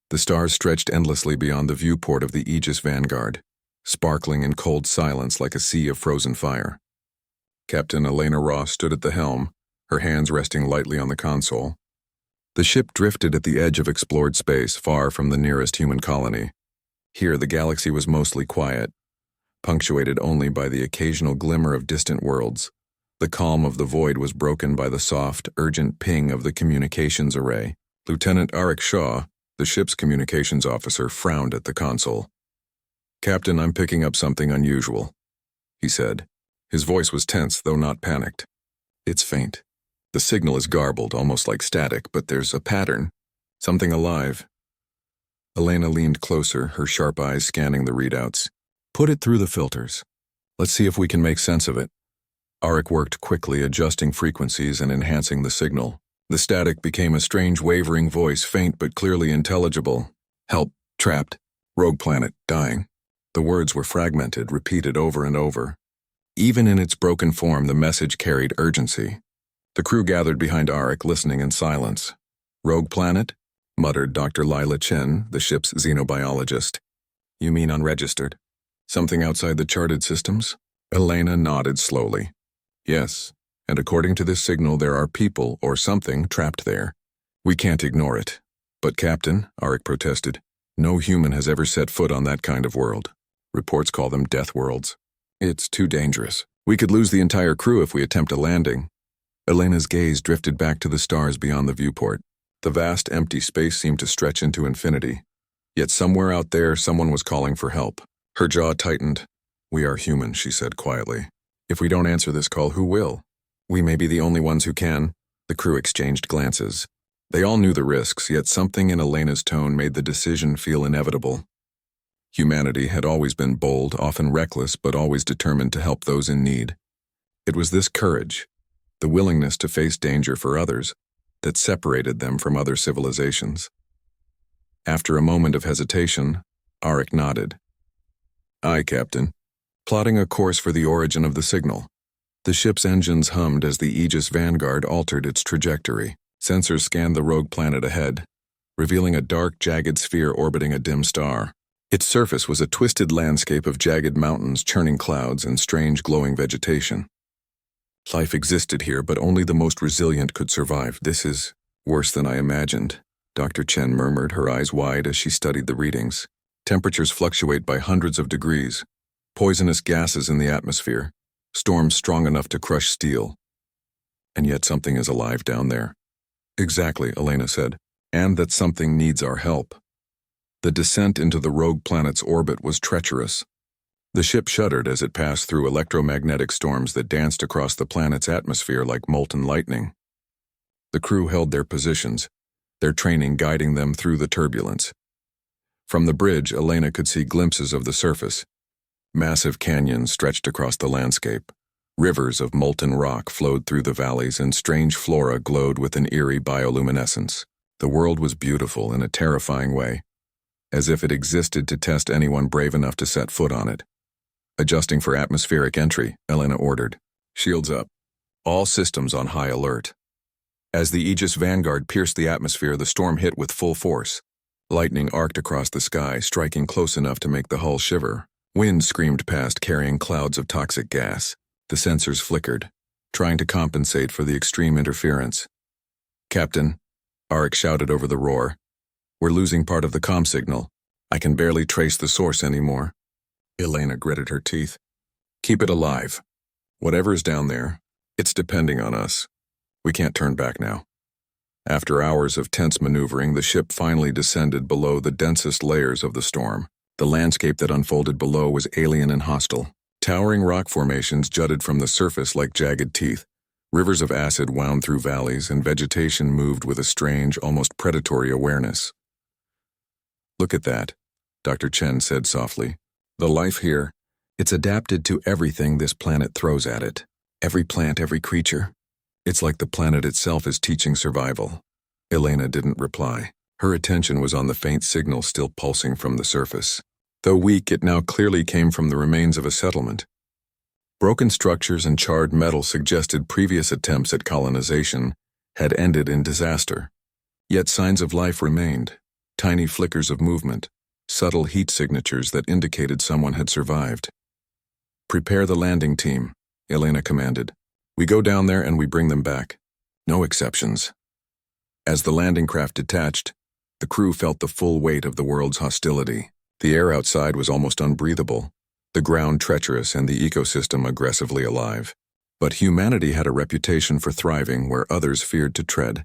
The stars stretched endlessly beyond the viewport of the Aegis Vanguard, sparkling in cold silence like a sea of frozen fire. Captain Elena Ross stood at the helm, her hands resting lightly on the console. The ship drifted at the edge of explored space, far from the nearest human colony. Here, the galaxy was mostly quiet, punctuated only by the occasional glimmer of distant worlds. The calm of the void was broken by the soft, urgent ping of the communications array. Lieutenant Arik Shaw, the ship's communications officer, frowned at the console. "Captain, I'm picking up something unusual," he said. His voice was tense, though not panicked. "It's faint. The signal is garbled, almost like static, but there's a pattern. Something alive." Elena leaned closer, her sharp eyes scanning the readouts. "Put it through the filters. Let's see if we can make sense of it." Arik worked quickly, adjusting frequencies and enhancing the signal. The static became a strange wavering voice, faint but clearly intelligible. "Help, trapped, rogue planet, dying." The words were fragmented, repeated over and over. Even in its broken form, the message carried urgency. The crew gathered behind Arik, listening in silence. "Rogue planet?" muttered Dr. Lila Chen, the ship's xenobiologist. "You mean unregistered? Something outside the charted systems?" Elena nodded slowly. "Yes, and according to this signal, there are people or something trapped there. We can't ignore it." "But Captain," Arik protested, "no human has ever set foot on that kind of world. Reports call them death worlds. It's too dangerous. We could lose the entire crew if we attempt a landing." Elena's gaze drifted back to the stars beyond the viewport. The vast, empty space seemed to stretch into infinity. Yet somewhere out there, someone was calling for help. Her jaw tightened. "We are human," she said quietly. "If we don't answer this call, who will? We may be the only ones who can." The crew exchanged glances. They all knew the risks, yet something in Elena's tone made the decision feel inevitable. Humanity had always been bold, often reckless, but always determined to help those in need. It was this courage, the willingness to face danger for others, that separated them from other civilizations. After a moment of hesitation, Arik nodded. "Aye, Captain." Plotting a course for the origin of the signal. The ship's engines hummed as the Aegis Vanguard altered its trajectory. Sensors scanned the rogue planet ahead, revealing a dark, jagged sphere orbiting a dim star. Its surface was a twisted landscape of jagged mountains, churning clouds, and strange glowing vegetation. Life existed here, but only the most resilient could survive. "This is worse than I imagined," Dr. Chen murmured, her eyes wide as she studied the readings. Temperatures fluctuate by hundreds of degrees. Poisonous gases in the atmosphere. Storms strong enough to crush steel. And yet something is alive down there. "Exactly," Elena said. "And that something needs our help." The descent into the rogue planet's orbit was treacherous. The ship shuddered as it passed through electromagnetic storms that danced across the planet's atmosphere like molten lightning. The crew held their positions, their training guiding them through the turbulence. From the bridge, Elena could see glimpses of the surface. Massive canyons stretched across the landscape. Rivers of molten rock flowed through the valleys, and strange flora glowed with an eerie bioluminescence. The world was beautiful in a terrifying way, as if it existed to test anyone brave enough to set foot on it. Adjusting for atmospheric entry, Elena ordered. "Shields up. All systems on high alert." As the Aegis Vanguard pierced the atmosphere, the storm hit with full force. Lightning arced across the sky, striking close enough to make the hull shiver. Wind screamed past, carrying clouds of toxic gas. The sensors flickered, trying to compensate for the extreme interference. "Captain," Arik shouted over the roar, "we're losing part of the comm signal. I can barely trace the source anymore." Elena gritted her teeth. "Keep it alive. Whatever's down there, it's depending on us. We can't turn back now." After hours of tense maneuvering, the ship finally descended below the densest layers of the storm. The landscape that unfolded below was alien and hostile. Towering rock formations jutted from the surface like jagged teeth. Rivers of acid wound through valleys, and vegetation moved with a strange, almost predatory awareness. "Look at that," Dr. Chen said softly. "The life here, it's adapted to everything this planet throws at it. Every plant, every creature. It's like the planet itself is teaching survival." Elena didn't reply. Her attention was on the faint signal still pulsing from the surface. Though weak, it now clearly came from the remains of a settlement. Broken structures and charred metal suggested previous attempts at colonization had ended in disaster. Yet signs of life remained. tiny flickers of movement, subtle heat signatures that indicated someone had survived. "Prepare the landing team," Elena commanded. "We go down there and we bring them back. No exceptions." As the landing craft detached, the crew felt the full weight of the world's hostility. The air outside was almost unbreathable, the ground treacherous and the ecosystem aggressively alive. But humanity had a reputation for thriving where others feared to tread,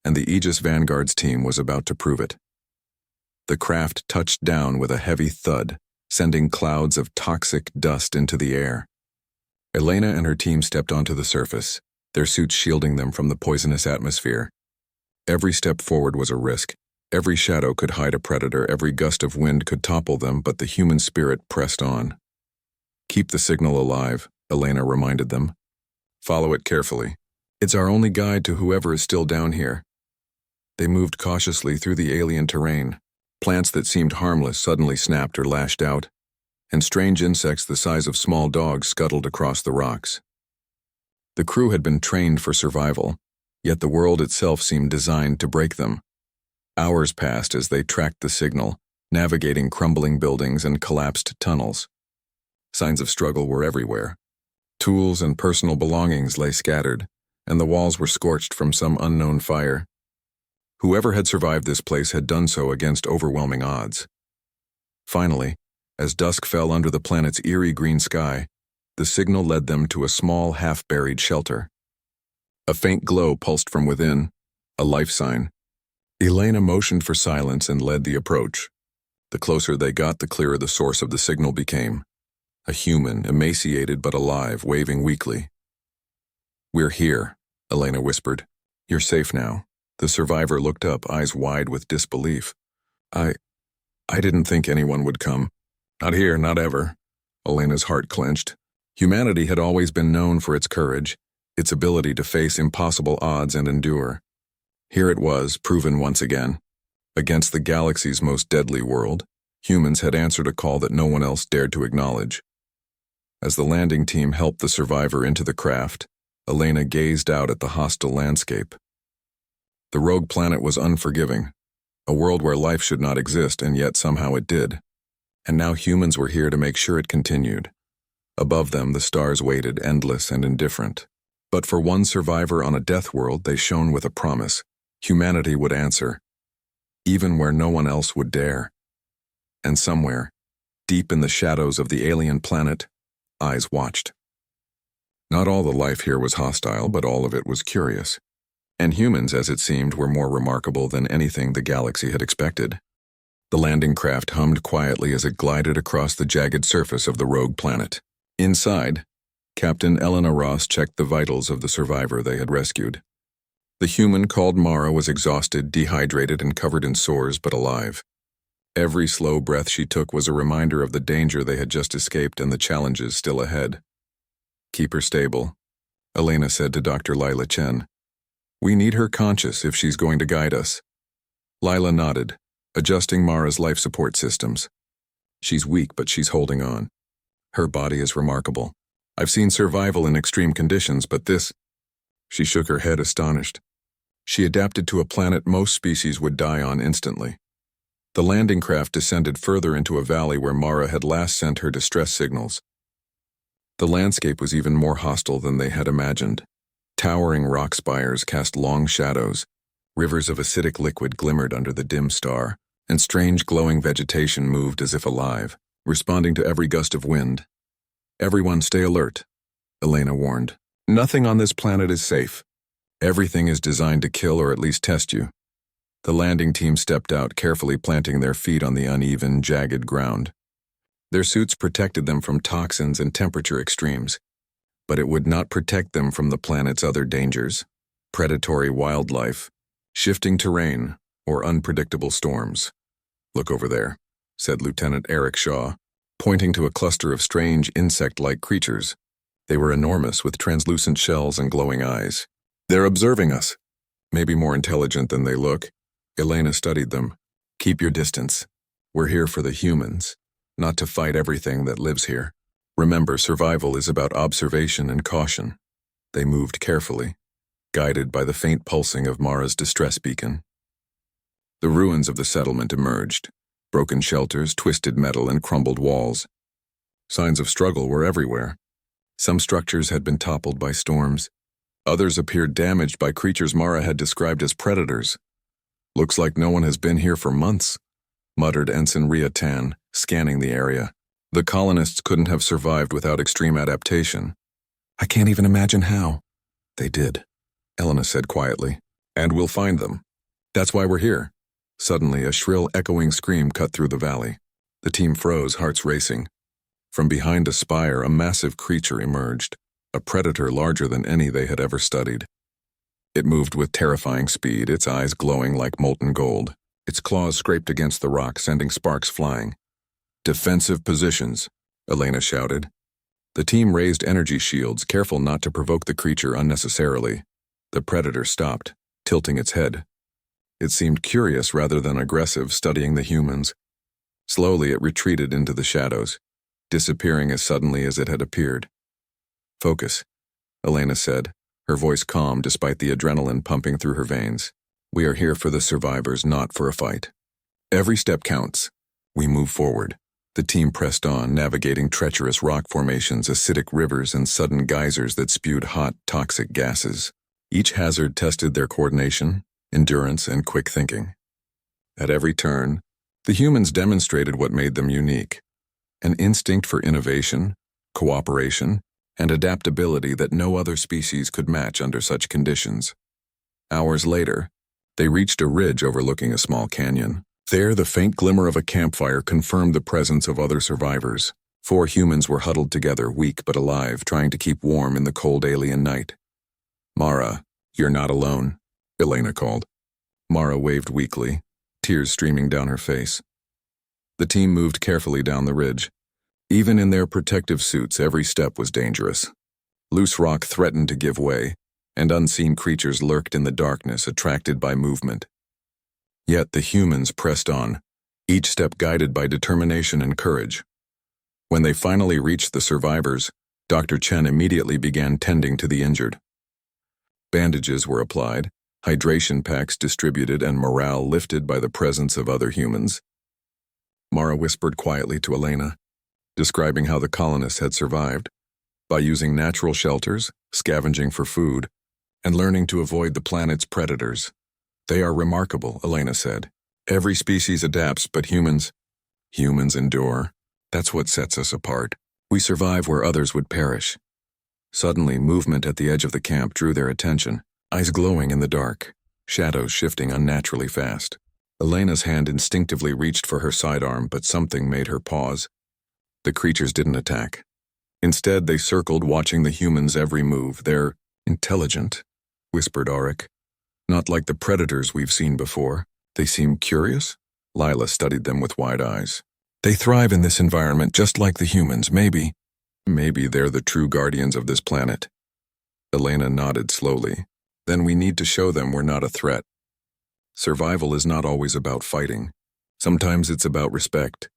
and the Aegis Vanguard's team was about to prove it. The craft touched down with a heavy thud, sending clouds of toxic dust into the air. Elena and her team stepped onto the surface, their suits shielding them from the poisonous atmosphere. Every step forward was a risk. Every shadow could hide a predator, every gust of wind could topple them, but the human spirit pressed on. "Keep the signal alive," Elena reminded them. "Follow it carefully. It's our only guide to whoever is still down here." They moved cautiously through the alien terrain. Plants that seemed harmless suddenly snapped or lashed out, and strange insects the size of small dogs scuttled across the rocks. The crew had been trained for survival, yet the world itself seemed designed to break them. Hours passed as they tracked the signal, navigating crumbling buildings and collapsed tunnels. Signs of struggle were everywhere. Tools and personal belongings lay scattered, and the walls were scorched from some unknown fire. Whoever had survived this place had done so against overwhelming odds. Finally, as dusk fell under the planet's eerie green sky, the signal led them to a small, half-buried shelter. A faint glow pulsed from within, a life sign. Elena motioned for silence and led the approach. The closer they got, the clearer the source of the signal became. A human, emaciated but alive, waving weakly. "We're here," Elena whispered. "You're safe now." The survivor looked up, eyes wide with disbelief. I didn't think anyone would come. Not here, not ever." Elena's heart clenched. Humanity had always been known for its courage, its ability to face impossible odds and endure. Here it was, proven once again. Against the galaxy's most deadly world, humans had answered a call that no one else dared to acknowledge. As the landing team helped the survivor into the craft, Elena gazed out at the hostile landscape. The rogue planet was unforgiving, a world where life should not exist, and yet somehow it did. And now humans were here to make sure it continued. Above them, the stars waited, endless and indifferent. But for one survivor on a death world, they shone with a promise. Humanity would answer, even where no one else would dare. And somewhere, deep in the shadows of the alien planet, eyes watched. Not all the life here was hostile, but all of it was curious. And humans, as it seemed, were more remarkable than anything the galaxy had expected. The landing craft hummed quietly as it glided across the jagged surface of the rogue planet. Inside, Captain Elena Ross checked the vitals of the survivor they had rescued. The human called Mara was exhausted, dehydrated, and covered in sores, but alive. Every slow breath she took was a reminder of the danger they had just escaped and the challenges still ahead. "Keep her stable," Elena said to Dr. Lila Chen. "We need her conscious if she's going to guide us." Lila nodded, adjusting Mara's life support systems. "She's weak, but she's holding on. Her body is remarkable. I've seen survival in extreme conditions, but this—" She shook her head, astonished. She adapted to a planet most species would die on instantly. The landing craft descended further into a valley where Mara had last sent her distress signals. The landscape was even more hostile than they had imagined. Towering rock spires cast long shadows, rivers of acidic liquid glimmered under the dim star, and strange glowing vegetation moved as if alive, responding to every gust of wind. "Everyone stay alert," Elena warned. "Nothing on this planet is safe. Everything is designed to kill or at least test you." The landing team stepped out, carefully planting their feet on the uneven, jagged ground. Their suits protected them from toxins and temperature extremes, but it would not protect them from the planet's other dangers: predatory wildlife, shifting terrain, or unpredictable storms. "Look over there," said Lieutenant Eric Shaw, pointing to a cluster of strange insect-like creatures. They were enormous, with translucent shells and glowing eyes. "They're observing us. Maybe more intelligent than they look." Elena studied them. "Keep your distance. We're here for the humans, not to fight everything that lives here. Remember, survival is about observation and caution." They moved carefully, guided by the faint pulsing of Mara's distress beacon. The ruins of the settlement emerged. Broken shelters, twisted metal, and crumbled walls. Signs of struggle were everywhere. Some structures had been toppled by storms. Others appeared damaged by creatures Mara had described as predators. "Looks like no one has been here for months," muttered Ensign Ria Tan, scanning the area. "The colonists couldn't have survived without extreme adaptation." "I can't even imagine how." "They did," Elena said quietly. "And we'll find them. That's why we're here." Suddenly, a shrill, echoing scream cut through the valley. The team froze, hearts racing. From behind a spire, a massive creature emerged, a predator larger than any they had ever studied. It moved with terrifying speed, its eyes glowing like molten gold. Its claws scraped against the rock, sending sparks flying. "Defensive positions," Elena shouted. The team raised energy shields, careful not to provoke the creature unnecessarily. The predator stopped, tilting its head. It seemed curious rather than aggressive, studying the humans. Slowly it retreated into the shadows, disappearing as suddenly as it had appeared. "Focus," Elena said, her voice calm despite the adrenaline pumping through her veins. "We are here for the survivors, not for a fight. Every step counts." We move forward. The team pressed on, navigating treacherous rock formations, acidic rivers, and sudden geysers that spewed hot, toxic gases. Each hazard tested their coordination, endurance, and quick thinking. At every turn, the humans demonstrated what made them unique: an instinct for innovation, cooperation, and adaptability that no other species could match under such conditions. Hours later, they reached a ridge overlooking a small canyon. There, the faint glimmer of a campfire confirmed the presence of other survivors. 4 humans were huddled together, weak but alive, trying to keep warm in the cold alien night. "Mara, you're not alone," Elena called. Mara waved weakly, tears streaming down her face. The team moved carefully down the ridge. Even in their protective suits, every step was dangerous. Loose rock threatened to give way, and unseen creatures lurked in the darkness, attracted by movement. Yet the humans pressed on, each step guided by determination and courage. When they finally reached the survivors, Dr. Chen immediately began tending to the injured. Bandages were applied, hydration packs distributed, and morale lifted by the presence of other humans. Mara whispered quietly to Elena, describing how the colonists had survived, by using natural shelters, scavenging for food, and learning to avoid the planet's predators. "They are remarkable," Elena said. "Every species adapts, but humans endure. That's what sets us apart. We survive where others would perish." Suddenly, movement at the edge of the camp drew their attention, eyes glowing in the dark, shadows shifting unnaturally fast. Elena's hand instinctively reached for her sidearm, but something made her pause. The creatures didn't attack. Instead, they circled, watching the humans' every move. "They're intelligent," whispered Auric. "Not like the predators we've seen before. They seem curious." Lila studied them with wide eyes. "They thrive in this environment just like the humans. Maybe they're the true guardians of this planet." Elena nodded slowly. "Then we need to show them we're not a threat. Survival is not always about fighting. Sometimes it's about respect."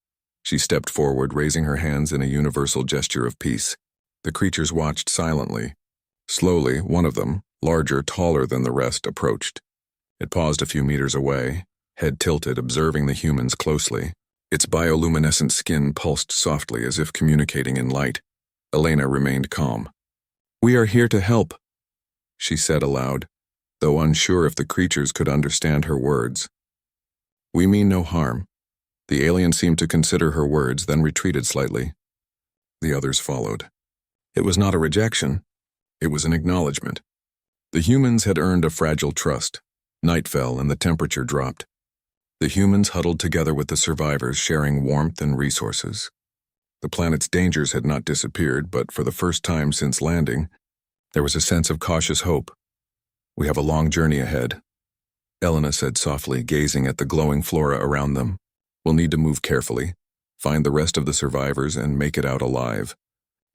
She stepped forward, raising her hands in a universal gesture of peace. The creatures watched silently. Slowly, one of them, larger, taller than the rest, approached. It paused a few meters away, head tilted, observing the humans closely. Its bioluminescent skin pulsed softly as if communicating in light. Elena remained calm. "We are here to help," she said aloud, though unsure if the creatures could understand her words. "We mean no harm." The alien seemed to consider her words, then retreated slightly. The others followed. It was not a rejection. It was an acknowledgement. The humans had earned a fragile trust. Night fell and the temperature dropped. The humans huddled together with the survivors, sharing warmth and resources. The planet's dangers had not disappeared, but for the first time since landing, there was a sense of cautious hope. "We have a long journey ahead," Elena said softly, gazing at the glowing flora around them. "We'll need to move carefully, find the rest of the survivors, and make it out alive.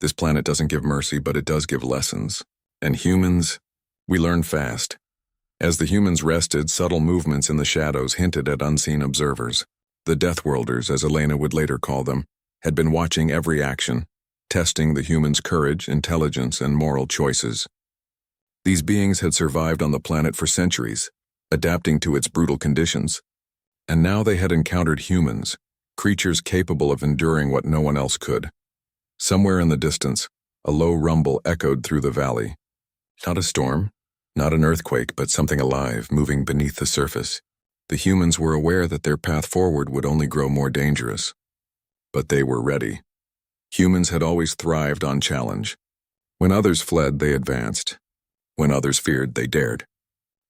This planet doesn't give mercy, but it does give lessons. And humans, we learn fast." As the humans rested, subtle movements in the shadows hinted at unseen observers. The Deathworlders, as Elena would later call them, had been watching every action, testing the humans' courage, intelligence, and moral choices. These beings had survived on the planet for centuries, adapting to its brutal conditions. And now they had encountered humans, creatures capable of enduring what no one else could. Somewhere in the distance, a low rumble echoed through the valley. Not a storm, not an earthquake, but something alive, moving beneath the surface. The humans were aware that their path forward would only grow more dangerous. But they were ready. Humans had always thrived on challenge. When others fled, they advanced. When others feared, they dared.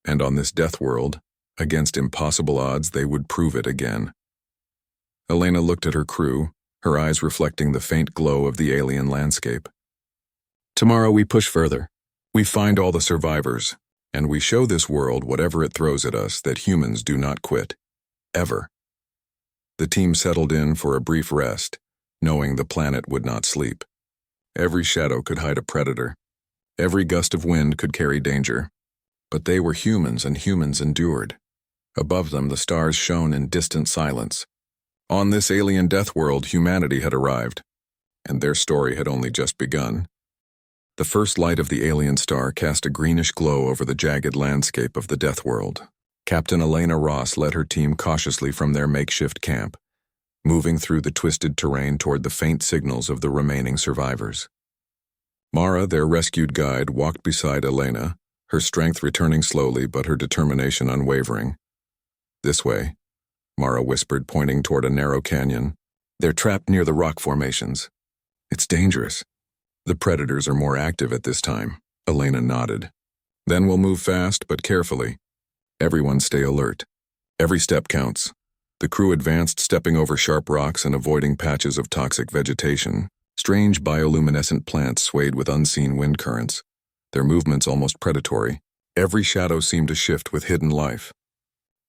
And on this death world, against impossible odds, they would prove it again. Elena looked at her crew, her eyes reflecting the faint glow of the alien landscape. Tomorrow we push further. We find all the survivors, and we show this world, whatever it throws at us, that humans do not quit. Ever. The team settled in for a brief rest, knowing the planet would not sleep. Every shadow could hide a predator. Every gust of wind could carry danger. But they were humans, and humans endured. Above them, the stars shone in distant silence. On this alien death world, humanity had arrived, and their story had only just begun. The first light of the alien star cast a greenish glow over the jagged landscape of the death world. Captain Elena Ross led her team cautiously from their makeshift camp, moving through the twisted terrain toward the faint signals of the remaining survivors. Mara, their rescued guide, walked beside Elena, her strength returning slowly but her determination unwavering. "This way," Mara whispered, pointing toward a narrow canyon. "They're trapped near the rock formations. It's dangerous. The predators are more active at this time." Elena nodded. "Then we'll move fast but carefully. Everyone stay alert. Every step counts." The crew advanced, stepping over sharp rocks and avoiding patches of toxic vegetation. Strange bioluminescent plants swayed with unseen wind currents, their movements almost predatory. Every shadow seemed to shift with hidden life.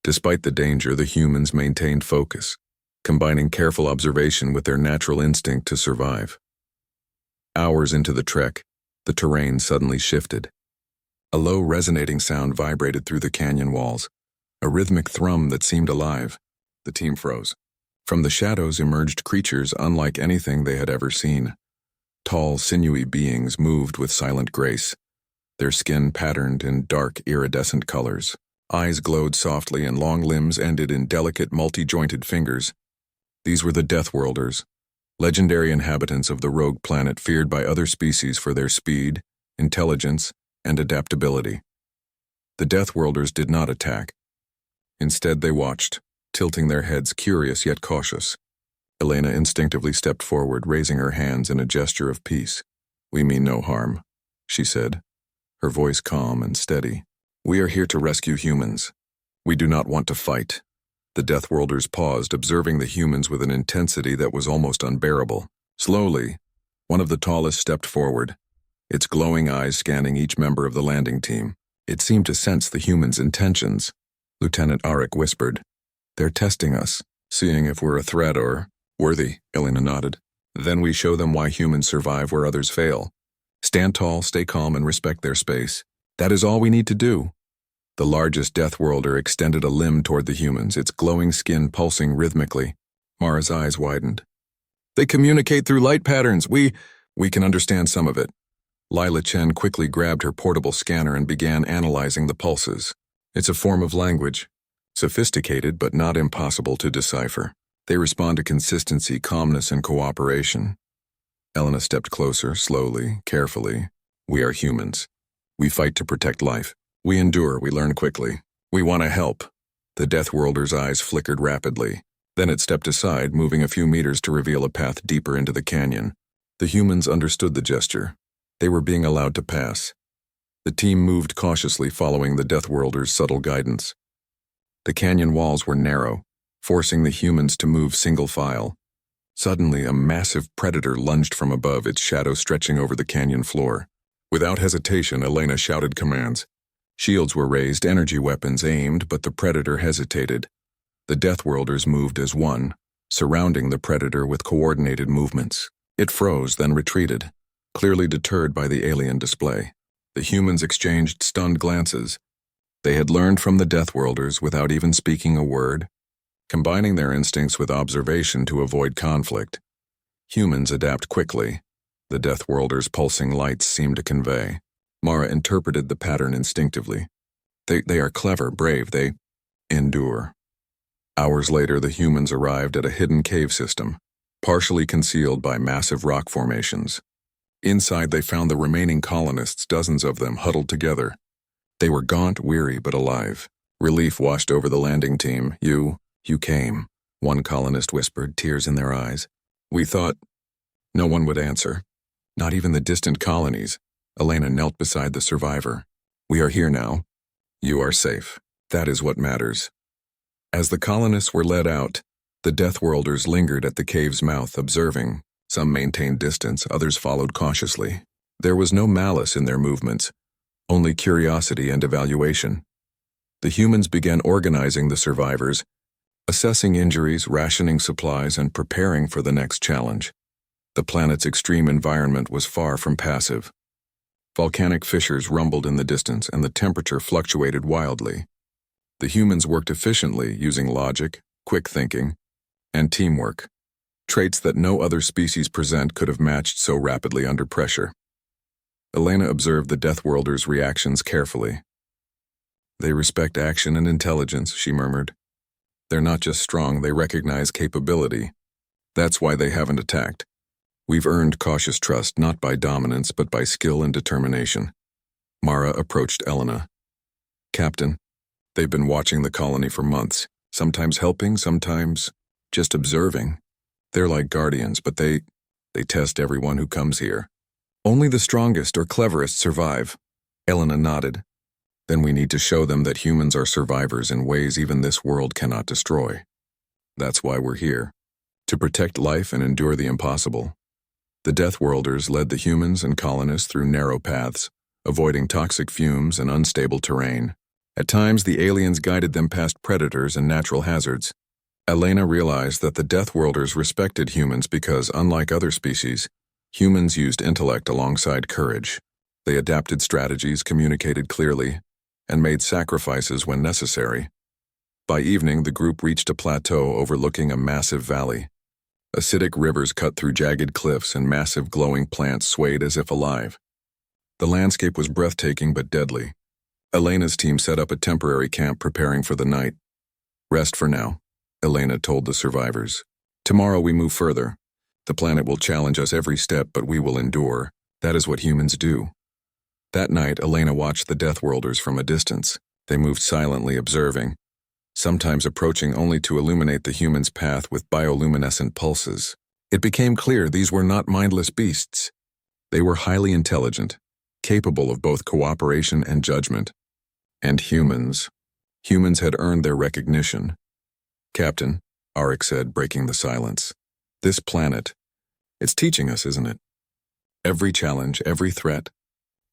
Despite the danger, the humans maintained focus, combining careful observation with their natural instinct to survive. Hours into the trek, the terrain suddenly shifted. A low, resonating sound vibrated through the canyon walls, a rhythmic thrum that seemed alive. The team froze. From the shadows emerged creatures unlike anything they had ever seen. Tall, sinewy beings moved with silent grace, their skin patterned in dark, iridescent colors. Eyes glowed softly and long limbs ended in delicate, multi-jointed fingers. These were the Deathworlders, legendary inhabitants of the rogue planet feared by other species for their speed, intelligence, and adaptability. The Deathworlders did not attack. Instead, they watched, tilting their heads, curious yet cautious. Elena instinctively stepped forward, raising her hands in a gesture of peace. "We mean no harm," she said, her voice calm and steady. "We are here to rescue humans. We do not want to fight." The Deathworlders paused, observing the humans with an intensity that was almost unbearable. Slowly, one of the tallest stepped forward, its glowing eyes scanning each member of the landing team. It seemed to sense the humans' intentions. Lieutenant Arik whispered, "They're testing us, seeing if we're a threat or worthy." Elena nodded. "Then we show them why humans survive where others fail. Stand tall, stay calm, and respect their space. That is all we need to do." The largest Deathworlder extended a limb toward the humans, its glowing skin pulsing rhythmically. Mara's eyes widened. "They communicate through light patterns. We can understand some of it." Lila Chen quickly grabbed her portable scanner and began analyzing the pulses. "It's a form of language. Sophisticated, but not impossible to decipher. They respond to consistency, calmness, and cooperation." Elena stepped closer, slowly, carefully. "We are humans. We fight to protect life. We endure, we learn quickly. We want to help." The Deathworlder's eyes flickered rapidly. Then it stepped aside, moving a few meters to reveal a path deeper into the canyon. The humans understood the gesture. They were being allowed to pass. The team moved cautiously, following the Deathworlder's subtle guidance. The canyon walls were narrow, forcing the humans to move single file. Suddenly, a massive predator lunged from above, its shadow stretching over the canyon floor. Without hesitation, Elena shouted commands. Shields were raised, energy weapons aimed, but the predator hesitated. The Deathworlders moved as one, surrounding the predator with coordinated movements. It froze, then retreated, clearly deterred by the alien display. The humans exchanged stunned glances. They had learned from the Deathworlders without even speaking a word, combining their instincts with observation to avoid conflict. Humans adapt quickly, the Deathworlders' pulsing lights seemed to convey. Mara interpreted the pattern instinctively. They are clever, brave, they endure. Hours later, the humans arrived at a hidden cave system, partially concealed by massive rock formations. Inside, they found the remaining colonists, dozens of them, huddled together. They were gaunt, weary, but alive. Relief washed over the landing team. You came, one colonist whispered, tears in their eyes. We thought. No one would answer. Not even the distant colonies. Elena knelt beside the survivor. We are here now. You are safe. That is what matters. As the colonists were led out, the Deathworlders lingered at the cave's mouth, observing. Some maintained distance, others followed cautiously. There was no malice in their movements, only curiosity and evaluation. The humans began organizing the survivors, assessing injuries, rationing supplies, and preparing for the next challenge. The planet's extreme environment was far from passive. Volcanic fissures rumbled in the distance, and the temperature fluctuated wildly. The humans worked efficiently, using logic, quick thinking, and teamwork, traits that no other species present could have matched so rapidly under pressure. Elena observed the Deathworlders' reactions carefully. They respect action and intelligence, she murmured. They're not just strong, they recognize capability. That's why they haven't attacked. We've earned cautious trust, not by dominance, but by skill and determination. Mara approached Elena. Captain, they've been watching the colony for months, sometimes helping, sometimes just observing. They're like guardians, but they test everyone who comes here. Only the strongest or cleverest survive. Elena nodded. Then we need to show them that humans are survivors in ways even this world cannot destroy. That's why we're here. To protect life and endure the impossible. The Deathworlders led the humans and colonists through narrow paths, avoiding toxic fumes and unstable terrain. At times, the aliens guided them past predators and natural hazards. Elena realized that the Deathworlders respected humans because, unlike other species, humans used intellect alongside courage. They adapted strategies, communicated clearly, and made sacrifices when necessary. By evening, the group reached a plateau overlooking a massive valley. Acidic rivers cut through jagged cliffs, and massive glowing plants swayed as if alive. The landscape was breathtaking but deadly. Elena's team set up a temporary camp, preparing for the night. Rest for now, Elena told the survivors. Tomorrow we move further. The planet will challenge us every step, but we will endure. That is what humans do. That night, Elena watched the Deathworlders from a distance. They moved silently, observing, sometimes approaching only to illuminate the humans' path with bioluminescent pulses. It became clear these were not mindless beasts. They were highly intelligent, capable of both cooperation and judgment. And humans had earned their recognition. Captain, Arik said, breaking the silence. This planet, it's teaching us, isn't it? Every challenge, every threat,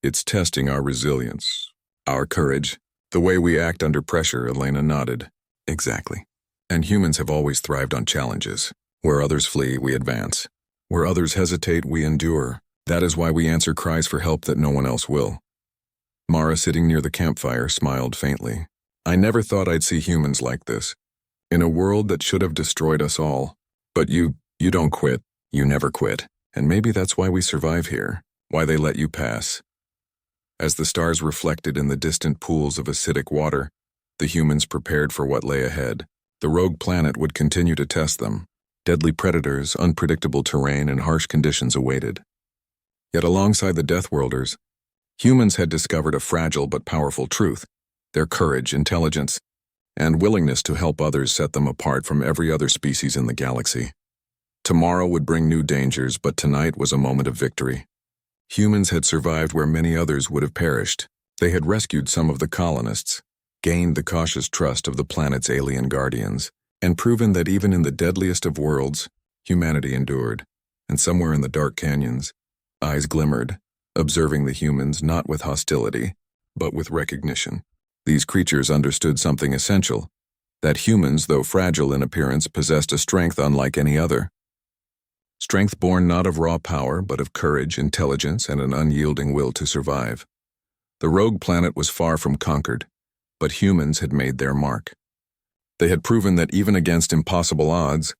it's testing our resilience, our courage, the way we act under pressure. Elena nodded. Exactly. And humans have always thrived on challenges. Where others flee, we advance. Where others hesitate, we endure. That is why we answer cries for help that no one else will. Mara, sitting near the campfire, smiled faintly. I never thought I'd see humans like this. In a world that should have destroyed us all. But you don't quit. You never quit. And maybe that's why we survive here. Why they let you pass. As the stars reflected in the distant pools of acidic water, the humans prepared for what lay ahead. The rogue planet would continue to test them. Deadly predators, unpredictable terrain, and harsh conditions awaited. Yet alongside the Deathworlders, humans had discovered a fragile but powerful truth. Their courage, intelligence, and willingness to help others set them apart from every other species in the galaxy. Tomorrow would bring new dangers, but tonight was a moment of victory. Humans had survived where many others would have perished. They had rescued some of the colonists, gained the cautious trust of the planet's alien guardians, and proven that even in the deadliest of worlds, humanity endured. And somewhere in the dark canyons, eyes glimmered, observing the humans not with hostility, but with recognition. These creatures understood something essential, that humans, though fragile in appearance, possessed a strength unlike any other. Strength born not of raw power, but of courage, intelligence, and an unyielding will to survive. The rogue planet was far from conquered, but humans had made their mark. They had proven that even against impossible odds,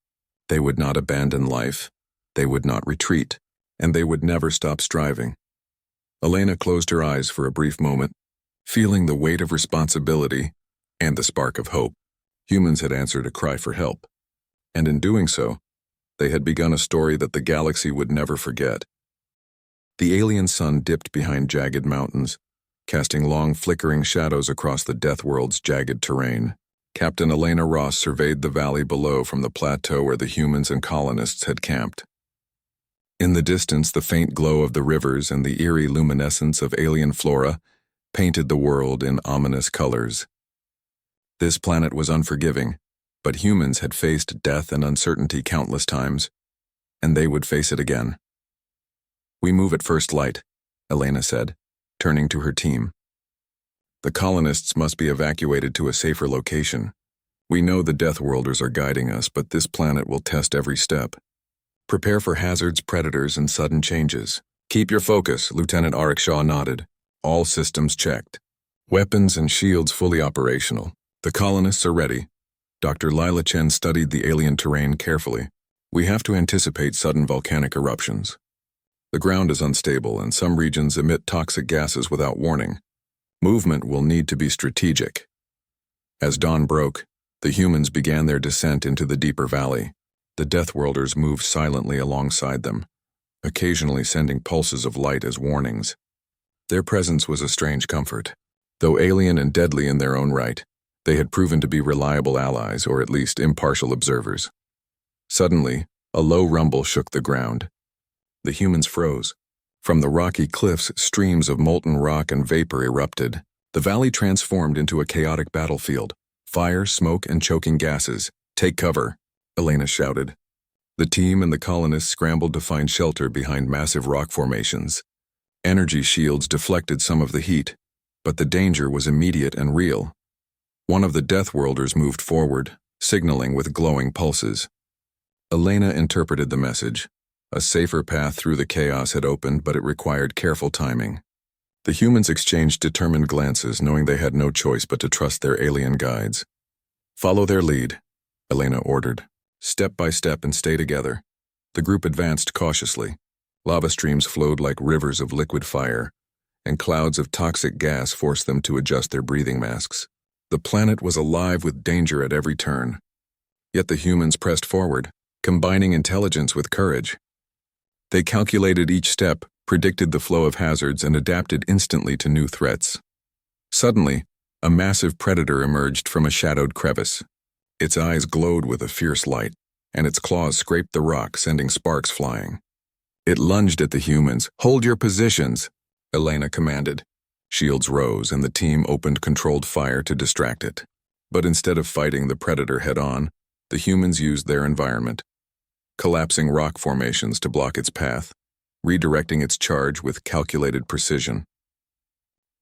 they would not abandon life, they would not retreat, and they would never stop striving. Elena closed her eyes for a brief moment, feeling the weight of responsibility and the spark of hope. Humans had answered a cry for help, and in doing so, they had begun a story that the galaxy would never forget. The alien sun dipped behind jagged mountains, casting long flickering shadows across the Death World's jagged terrain. Captain Elena Ross surveyed the valley below from the plateau where the humans and colonists had camped. In the distance, the faint glow of the rivers and the eerie luminescence of alien flora painted the world in ominous colors. This planet was unforgiving, but humans had faced death and uncertainty countless times, and they would face it again. "We move at first light," Elena said, turning to her team. "The colonists must be evacuated to a safer location. We know the Death Worlders are guiding us, but this planet will test every step. Prepare for hazards, predators, and sudden changes. Keep your focus," Lieutenant Arikshaw nodded. "All systems checked. Weapons and shields fully operational. The colonists are ready." Dr. Lila Chen studied the alien terrain carefully. "We have to anticipate sudden volcanic eruptions. The ground is unstable, and some regions emit toxic gases without warning. Movement will need to be strategic." As dawn broke, the humans began their descent into the deeper valley. The Death Worlders moved silently alongside them, occasionally sending pulses of light as warnings. Their presence was a strange comfort. Though alien and deadly in their own right, they had proven to be reliable allies, or at least impartial observers. Suddenly, a low rumble shook the ground. The humans froze. From the rocky cliffs, streams of molten rock and vapor erupted. The valley transformed into a chaotic battlefield. Fire, smoke, and choking gases. "Take cover," Elena shouted. The team and the colonists scrambled to find shelter behind massive rock formations. Energy shields deflected some of the heat, but the danger was immediate and real. One of the Death Worlders moved forward, signaling with glowing pulses. Elena interpreted the message. A safer path through the chaos had opened, but it required careful timing. The humans exchanged determined glances, knowing they had no choice but to trust their alien guides. "Follow their lead," Elena ordered. "Step by step and stay together." The group advanced cautiously. Lava streams flowed like rivers of liquid fire, and clouds of toxic gas forced them to adjust their breathing masks. The planet was alive with danger at every turn. Yet the humans pressed forward, combining intelligence with courage. They calculated each step, predicted the flow of hazards, and adapted instantly to new threats. Suddenly, a massive predator emerged from a shadowed crevice. Its eyes glowed with a fierce light, and its claws scraped the rock, sending sparks flying. It lunged at the humans. "Hold your positions," Elena commanded. Shields rose, and the team opened controlled fire to distract it. But instead of fighting the predator head-on, the humans used their environment, collapsing rock formations to block its path, redirecting its charge with calculated precision.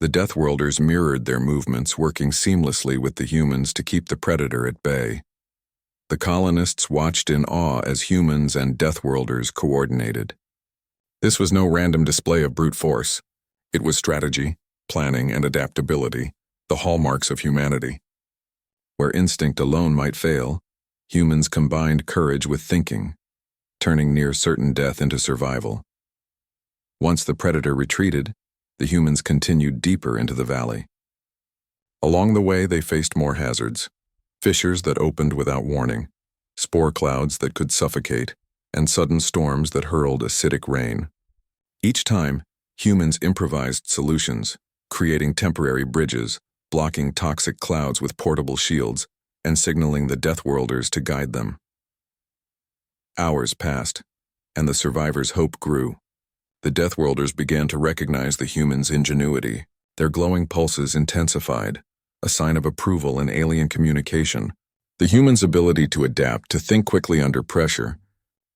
The Death Worlders mirrored their movements, working seamlessly with the humans to keep the predator at bay. The colonists watched in awe as humans and Death Worlders coordinated. This was no random display of brute force. It was strategy, planning, and adaptability, the hallmarks of humanity. Where instinct alone might fail, humans combined courage with thinking, turning near certain death into survival. Once the predator retreated, the humans continued deeper into the valley. Along the way, they faced more hazards: fissures that opened without warning, spore clouds that could suffocate, and sudden storms that hurled acidic rain. Each time, humans improvised solutions, creating temporary bridges, blocking toxic clouds with portable shields, and signaling the Death Worlders to guide them. Hours passed, and the survivors' hope grew. The Death Worlders began to recognize the humans' ingenuity. Their glowing pulses intensified, a sign of approval in alien communication. The humans' ability to adapt, to think quickly under pressure,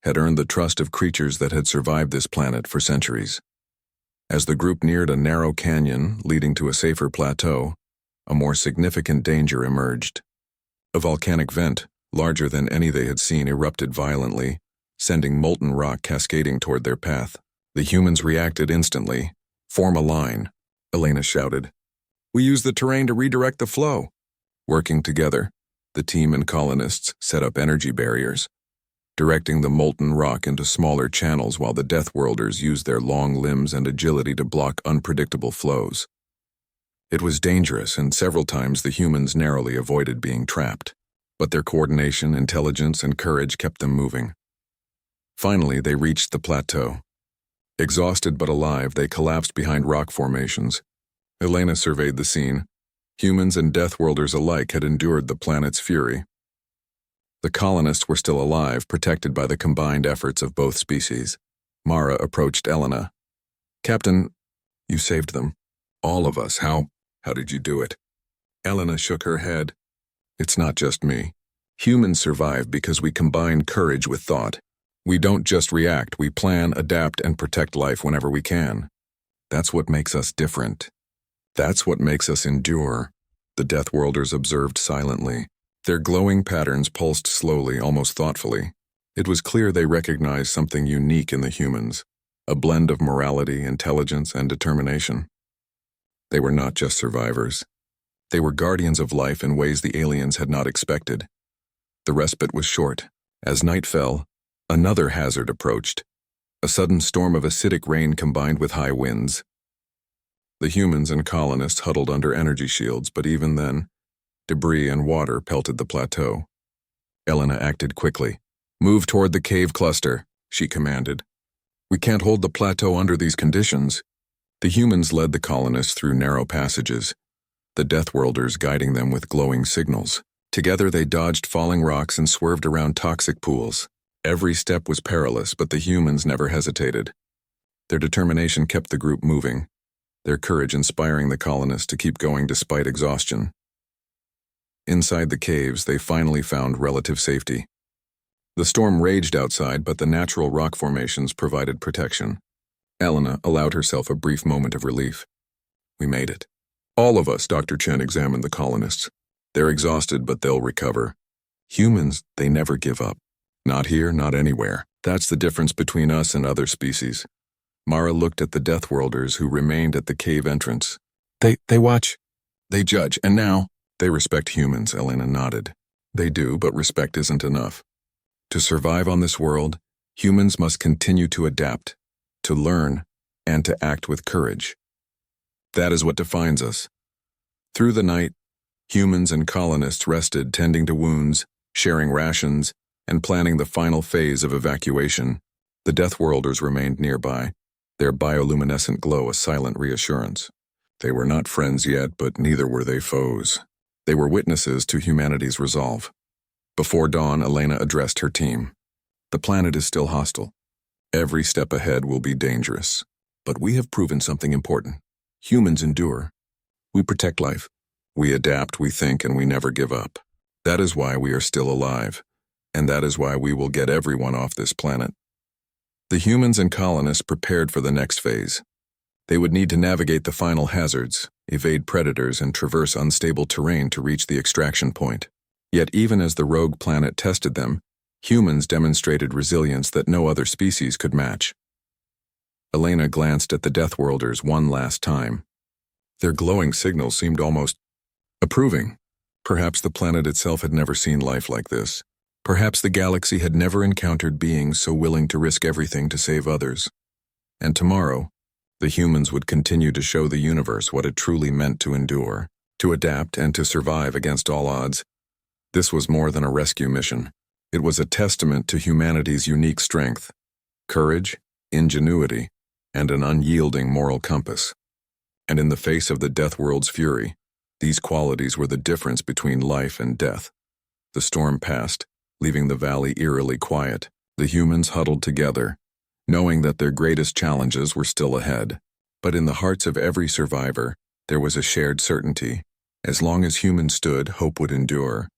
had earned the trust of creatures that had survived this planet for centuries. As the group neared a narrow canyon leading to a safer plateau, a more significant danger emerged. A volcanic vent, larger than any they had seen, erupted violently, sending molten rock cascading toward their path. The humans reacted instantly. "Form a line," Elena shouted. "We use the terrain to redirect the flow." Working together, the team and colonists set up energy barriers, directing the molten rock into smaller channels while the Death Worlders used their long limbs and agility to block unpredictable flows. It was dangerous, and several times the humans narrowly avoided being trapped. but their coordination, intelligence, and courage kept them moving. Finally, they reached the plateau. Exhausted but alive, they collapsed behind rock formations. Elena surveyed the scene. Humans and Deathworlders alike had endured the planet's fury. The colonists were still alive, protected by the combined efforts of both species. Mara approached Elena. "Captain, you saved them. All of us. How did you do it?" Elena shook her head. "It's not just me. Humans survive because we combine courage with thought. We don't just react, we plan, adapt, and protect life whenever we can. That's what makes us different. That's what makes us endure," the Deathworlders observed silently. Their glowing patterns pulsed slowly, almost thoughtfully. It was clear they recognized something unique in the humans, a blend of morality, intelligence, and determination. They were not just survivors. They were guardians of life in ways the aliens had not expected. The respite was short. As night fell, another hazard approached. A sudden storm of acidic rain combined with high winds. The humans and colonists huddled under energy shields, but even then, debris and water pelted the plateau. Elena acted quickly. "Move toward the cave cluster," she commanded. "We can't hold the plateau under these conditions." The humans led the colonists through narrow passages, the Deathworlders guiding them with glowing signals. Together they dodged falling rocks and swerved around toxic pools. Every step was perilous, but the humans never hesitated. Their determination kept the group moving, their courage inspiring the colonists to keep going despite exhaustion. Inside the caves, they finally found relative safety. The storm raged outside, but the natural rock formations provided protection. Elena allowed herself a brief moment of relief. "We made it." "All of us," Dr. Chen examined the colonists. "They're exhausted, but they'll recover. Humans, they never give up. Not here, not anywhere. That's the difference between us and other species." Mara looked at the Deathworlders who remained at the cave entrance. They watch. They judge, and now they respect humans," Elena nodded. "They do, but respect isn't enough. To survive on this world, humans must continue to adapt, to learn, and to act with courage. That is what defines us." Through the night, humans and colonists rested, tending to wounds, sharing rations, and planning the final phase of evacuation. The Deathworlders remained nearby, their bioluminescent glow a silent reassurance. They were not friends yet, but neither were they foes. They were witnesses to humanity's resolve. Before dawn, Elena addressed her team. "The planet is still hostile. Every step ahead will be dangerous. But we have proven something important. Humans endure. We protect life. We adapt, we think, and we never give up. That is why we are still alive. And that is why we will get everyone off this planet." The humans and colonists prepared for the next phase. They would need to navigate the final hazards, evade predators, and traverse unstable terrain to reach the extraction point. Yet even as the rogue planet tested them, humans demonstrated resilience that no other species could match. Elena glanced at the Deathworlders one last time. Their glowing signals seemed almost approving. Perhaps the planet itself had never seen life like this. Perhaps the galaxy had never encountered beings so willing to risk everything to save others. And tomorrow, the humans would continue to show the universe what it truly meant to endure, to adapt, and to survive against all odds. This was more than a rescue mission. It was a testament to humanity's unique strength, courage, ingenuity, and an unyielding moral compass. And in the face of the Deathworld's fury, these qualities were the difference between life and death. The storm passed, leaving the valley eerily quiet. The humans huddled together, knowing that their greatest challenges were still ahead. But in the hearts of every survivor, there was a shared certainty. As long as humans stood, hope would endure.